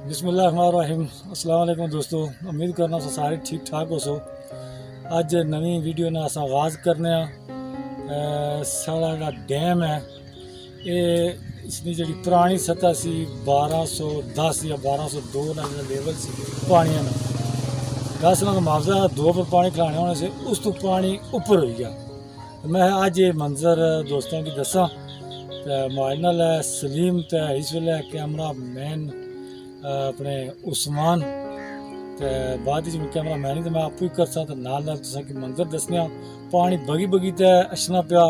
बिस्मिल्लाहिर्रहमानिर्रहीम। अस्सलाम वालेकुम दोस्तों, उम्मीद करना सो सारे ठीक ठाक हो। सो अज नवी वीडियो ने अस आगाज़ करने साढ़ा जेह्ड़ा डैम है ये इसकी जी पुरानी सतह सी 1210 या 1202 का जो लेवल से पानी में 10 लाख मुआवजा 2 पर पानी खिलाने होने से उस तो पानी ऊपर हो गया। मैं अज ये मंजर दोस्तों की दसा तो माए नाल सलीम तो इस वेले कैमरा मैन अपने उस्मान तो बाद में कैमरा मैन ही तो मैं आपू ही कर सकता नाल कि मंजर दसने पानी बगी बगी तो अछना पिया।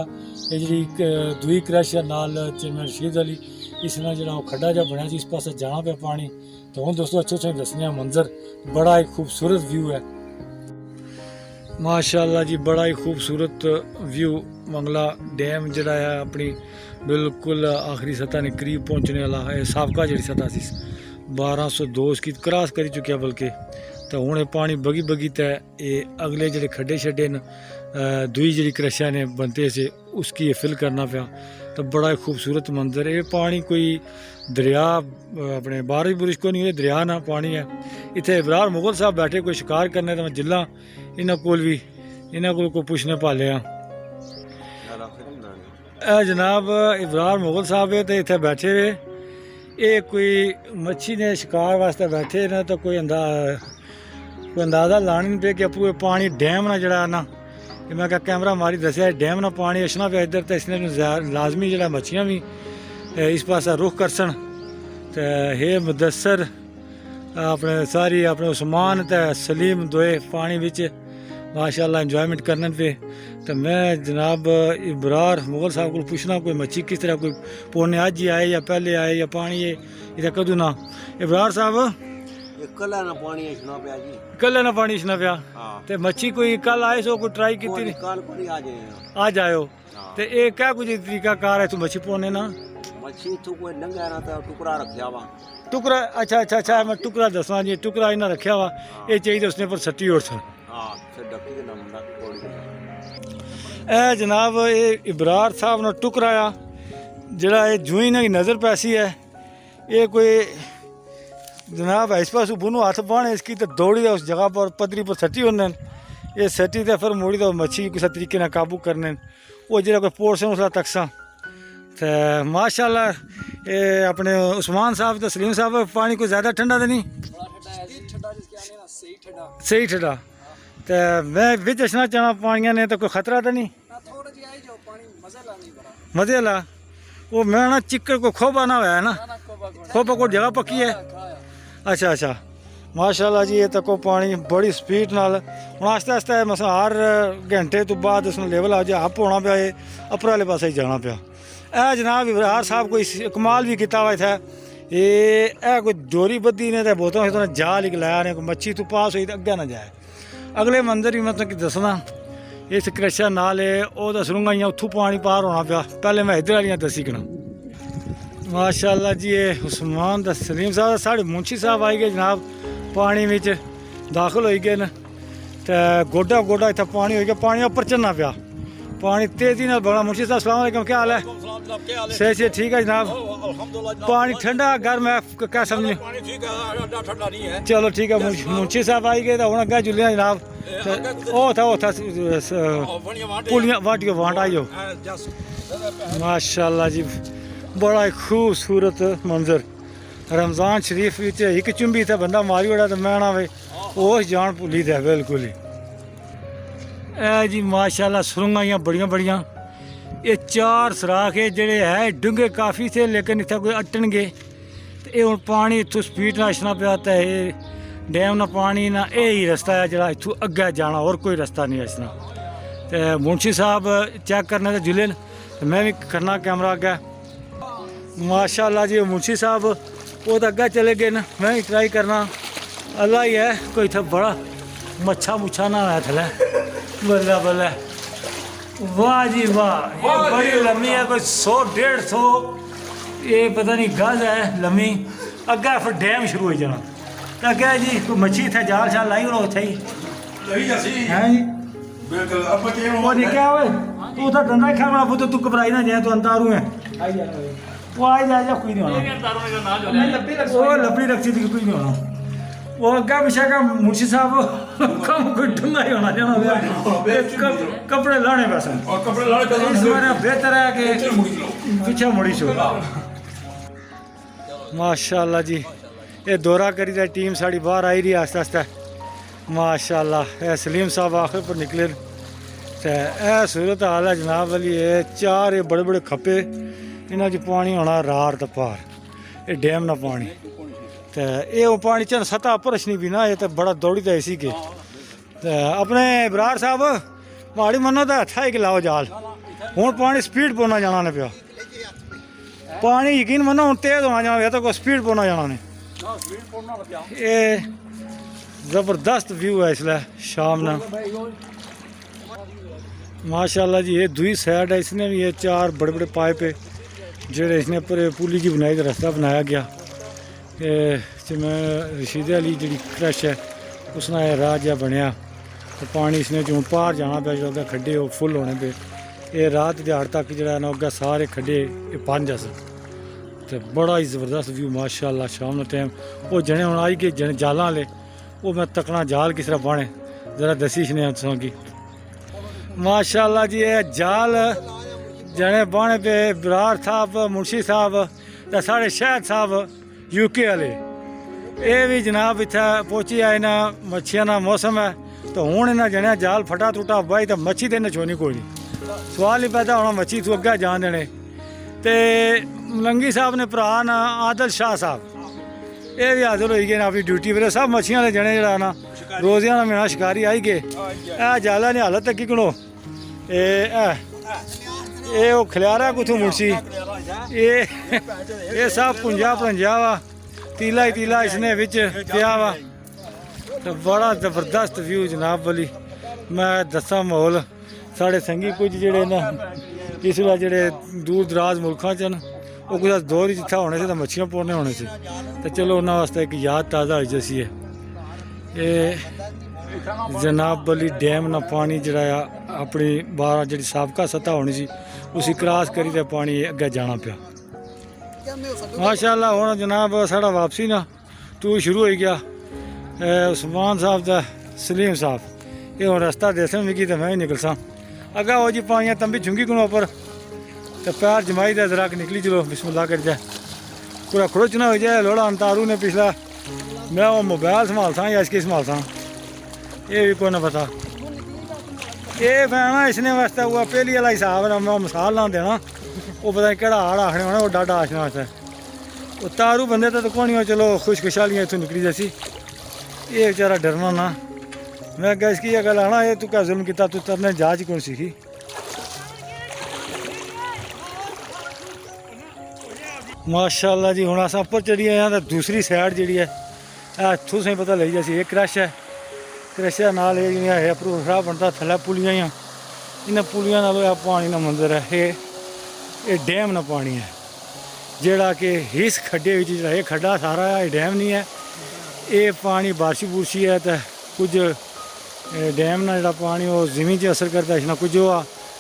ये जी दुई क्रैश नाल चेयरमैन रशीद अली इस ना जो खड्डा जहा बनया इस पास जाना पिया पानी। तो हम दोस्तों अच्छे अच्छे दसने मंजर बड़ा ही खूबसूरत व्यू है माशाअल्लाह जी, बड़ा ही खूबसूरत व्यू। मंगला डैम जड़ा है अपनी बिल्कुल आखिरी सतह ने करीब पहुँचने वाला है। साबका जी सतह सी 1202 की क्रॉस करी चुकिया बल्कि तो हूँ पानी बगी बगी तो ये अगले जो खड्डे शड्डे न दुई जी क्रशा ने बनते से उसकी फिल करना पाया। तो बड़ा ही खूबसूरत मंजर है। पानी कोई दरिया अपने बारिश बुरिश को नहीं दरिया ना पानी है। इतने इब्रार मुगल साहब बैठे कोई शिकार करने तो मैं जिला इन्हों को भी इन्हों को पुछने पाले जनाब इब्रार मुगल साहब है तो इतने बैठे हुए ये कोई मच्छी ने शिकार वास्ते बैठे न तो कोई अंदाज़ा लाने नहीं पे कि अपू पानी डैम ना जड़ा ना मैं क्या कैमरा मारी दसिया डैम ना पानी अछना पे इधर तो इसने लाजमी जरा मच्छियाँ भी इस पास रुख करसन। तो हे मुदस्सर अपने सारी अपने उस्मान तो सलीम दोए पानी बिच माशाअल्लाह इंजॉयमेंट करने पे। तो मैं जनाब इब्रार मुगल साहब को पूछना कोई मच्छी किस तरह कोई पौने अज ही आए या पहले आए या पानी इधर कदू ना इब्रार साहब कल ना पानी इछना पिया जी, कल ना पानी इछना पिया। ते मच्छी कोई कल आए सो कोई ट्राई की आज आयो ते ये क्या कुछ तरीका कार है तू मच्छी पौने ना मच्छी तो कोई नंगा ना तो टुकड़ा रखया वा टुकड़ा अच्छा अच्छा अच्छा मैं टुकड़ा दसवा जी टुकड़ा इन्हें रखा वा ये चाहिए उसने पर सट्टी और सन ए जनाब ये इब्रार साहब ने टुकराया जरा ये जूही ना नज़र पैसी है ये कोई जनाब इस पास बुनो हाथ बाने इसकी तो दौड़ी उस जगह पर पदरी पर सटी होने ये सटी तो फिर मुड़ी तो मच्छी किसी तरीके ना काबू करने वो जरा कोई पोर्सन उसका तकसा। तो माशाअल्लाह ये अपने उस्मान साहब तो सलीम साहब पानी कोई ज़्यादा ठंडा तो नहीं सही ठंडा। तो मैं बिच अछना चाहना पानिया ने तो कोई खतरा तो नहीं मजे ला वो मैं ना चिक्कर को खोबा ना हुआ है ना खोबा को जगह पक्की है। अच्छा अच्छा माशाअल्लाह जी ये तो को पानी बड़ी स्पीड नाल हूँ आस्ते आस्ते मसा हर घंटे तो बाद उसमें लेवल आ जाए अप होना पाया अपर वाले पास ही जाना पाया। ए जनाब इब्रार साहब कोई कमाल भी किया हुआ था ये कोई डोरी बद्धी ने तो बोतों से जाल ही लाया ने कोई मच्छी तो पास हुई तो अगे ना जाए। अगले मंदिर भी मतलब कि दसना इस क्रशा नाल वो दसूँगा इं उतों पानी पार होना पाया पहले मैं इधर वाली दसीकना। माशाअल्लाह जी ये उस्मान द सलीम साहब साढ़े मुंशी साहब आई गए जनाब पानी में दाखिल हो गए न तो गोडा गोडा इतना पानी हो गया पानी उपर चढ़ना पाया पानी तेजी ना बड़ा। मुंशी साहब अस्सलाम वालेकुम क्या हाल है सही से ठीक है जनाब पानी ठंडा गर्म है क्या समझे चलो ठीक है मुंशी साहब आई गए तो हूँ अगर जुलिया जनाब वो था पुलियां वाटियो वाट आई हो माशाअल्लाह जी बड़ा ही खूबसूरत मंजर। रमज़ान शरीफ एक चुंबी था बंदा मारी ओड़ा तो मैं ना भाई उस जान भुली था बिल्कुल ही। ए जी माशाअल्लाह सुरंगां बड़ियां बड़ियां ये 4 सराख है जेड़े है डूंगे काफ़ी थे लेकिन इतना कोई अटन गए तो ये हूँ पानी इतों स्पीड ना अछना पाया तो ये डैम ना पानी ना यही रस्ता है जरा इतों अगे जाना और कोई रास्ता नहीं अछना। तो मुंशी साहब चेक करने तो जुले तो मैं भी करना कैमरा अगे माशाअल्लाह जी मुंशी साहब वो तो अगे चले गए न मैं भी ट्राई करना अल्लाह ही है कोई इतना बड़ा मच्छा मुच्छा ना है थले बल्ला बल्ला वाह जी वाह ये बड़ी लम्बी है कोई 100-150 ये पता नहीं गज है लम्बी अगे फिर डैम शुरू हो जाना तो अगे जी कोई मच्छी इतना जाल शाल लाई होना उथे ही है जी वो निकया हुए तू तो धंधा ही खाना तू घबराई ना जाए तू अंतारू है वो आ जा कोई नहीं होना वो लपड़ी रखती थी कोई नहीं होना वो अग्गा पीछे का मुंशी साहब कम कोई ढूंगा ही होना जाना कपड़े लाने बस और कपड़े लाने का इस बार बेहतर है कि पीछे मुड़ी छो माशाल्लाह जी ये दौरा करी दा टीम साड़ी बाहर आई रही आस्ते आस्ते माशाल्लाह ये सलीम साहब आखिर पर निकले ते ए सूरत हाल है जनाब वाली ये चार ये बड़े बड़े खप्पे इन्हां च पानी होना रार दा पार ये डैम ना पानी ते ये वो पानी चल सतह पर नहीं भी ना ये तो बड़ा दौड़ी दा इसी के ते अपने इब्रार साहब माड़ी मनो तो हथा ही लाओ जाल हूँ पानी स्पीड पौना जाना ने पिया पानी यकीन मनो हूँ तेज होना जाना या तो कोई स्पीड पौना जाना ने ये जबरदस्त व्यू है इसलिए शाम ना माशाल्लाह जी ये दूसरी साइड है इसने भी ये चार बड़े बड़े पाइप है जेड़े इसने पर पुली जी बनाई रास्ता बनाया गया जिमें रशीद अली जी क्रश है उसने राह जहा बनया तो पानी इसने जो पार जाना पे जो खड्डे वो फुल होने पे ये रात दिहाड़ तक जो ना अगर सारे खड्डे ये पंज अस तो बड़ा ही ज़बरदस्त व्यू माशाल्लाह शाम का टाइम वो जने हूँ आई के जने जाला वाले वो मैं तकना जाल किस तरह बने ज़रा दसी इसने की माशाल्लाह जी ये जाल जने बने पे बरार साहब मुंशी साहब तो साढ़े शहद साहब यूके वाले ये भी जनाब इतना पहुँची आए ना मच्छियां का मौसम है तो हूँ इन्हें जने जाल फटा टूटा बाई तो मच्छी तो इन्हें छोनी कोई नहीं सवाल ही पैदा होना मच्छी तू अगे जान देने तो मलंगी साहब ने भरा ना आदल शाह साहब ये भी हाजिर हो गए ना अपनी ड्यूटी पर सब मच्छियां के जने जरा ना रोजियां का महीना शिकारी आई गए ए जाला ने हालत तक किनो ये वो खलियारा कुथों मुंशी ये सब पुंजा पंजा वा तीला ही तीला इसने विच पिया वा तो बड़ा जबरदस्त व्यू जनाब वाली मैं दसा माहौल साढ़े संगी कुछ जेड़े ना इस वे जेड़े दूर दराज मुल्कों च वो कुछ दौर ही जिथा होने से तो मच्छियां पौने होने से तो चलो उन्होंने वास्ते एक याद ताज़ा हो जैसी है ये जनाब वाली डैम ना पानी जरा अपनी बारह जी सबका सतह होनी सी उसी क्रॉस करी तो पानी अगे जाना पिया माशाल्लाह हुण जनाब साड़ा वापसी ना तू शुरू हो गया उस्मान साहब का सलीम साहब ये हुण रस्ता दसन मिगी तो मैं ही निकल सा अगर वो जी पानियां तंबी झुंगी को ऊपर तो पैर जमाई दे जरा निकली चलो बिस्मिल्लाह कर जाए पूरा खड़ोच ना हो जाए लोड़ा अंतारू ने पिछला मैं वो मोबाइल संभाल सा या इसकी संभाल सा ये भी कोई ना पता ये पैना इसने वास्ते हुआ पहली वाला हिसाब है मैं मिसाल ना देना वो पता नहीं केड़ा हाड़ आखने होना वो डाडा आखने वास्ते वो तारू बंदे तो कौन ही हो चलो खुश खुशहालियाँ इतों निकली जैसी ये बेचारा डरना ना मैं क्या इसकी ये गल आना ये तू क्या जुल्म किया तू तरने जाच कौन सीखी माशाल्लाह जी हुण अस उपर चढ़ी आए तो दूसरी साइड जी है तुसें पता लगी जैसी एक क्रश है क्रश नाल है भरोसा बनता थल्लै पुलियां ही इन्हें पुलियां नाल पानी का मंदिर है ये डैम ना पानी है जेड़ा कि इस खड्डे जो खड्डा सारा है डैम नहीं है ये पानी बारिश बुरशी है तो कुछ डैम ना जो पानी वो जमीन से असर करता इसना कुछ हुआ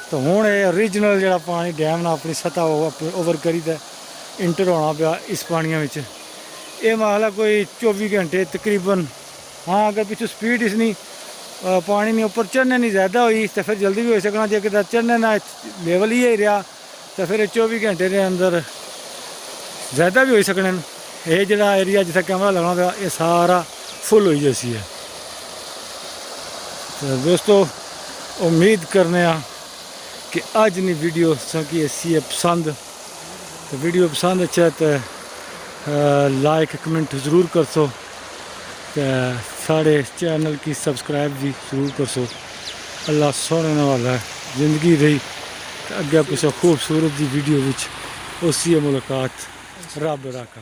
तो हूँ ये ओरिजिनल जो पानी डैम ना अपनी सतह ओवर करी तो इंटर होना पाया इस पानिया में ये मामला कोई 24 घंटे तकरीबन हाँ अगर पिछू स्पीड इसनी पानी नहीं ऊपर चढ़ने नहीं ज़्यादा हुई तो फिर जल्दी भी हो सकना जे कि चढ़ने ना लेवल ही रहा तो फिर 24 घंटे के अंदर ज़्यादा भी हो सकने ये जो एरिया जिथे कैमरा लगना था ये सारा फुल हो जैसी है तो दोस्तों उम्मीद करने कि अज की वीडियो सबकी ऐसी है पसंद तो वीडियो पसंद अच्छा तो लाइक कमेंट ज़रूर कर सो तो साढ़े चैनल की सब्सक्राइब भी ज़रूर कर सो अल्लाह सोने वाला है ज़िंदगी रही तो अगे पिछले खूबसूरत वीडियो उसी मुलाकात रब रखा।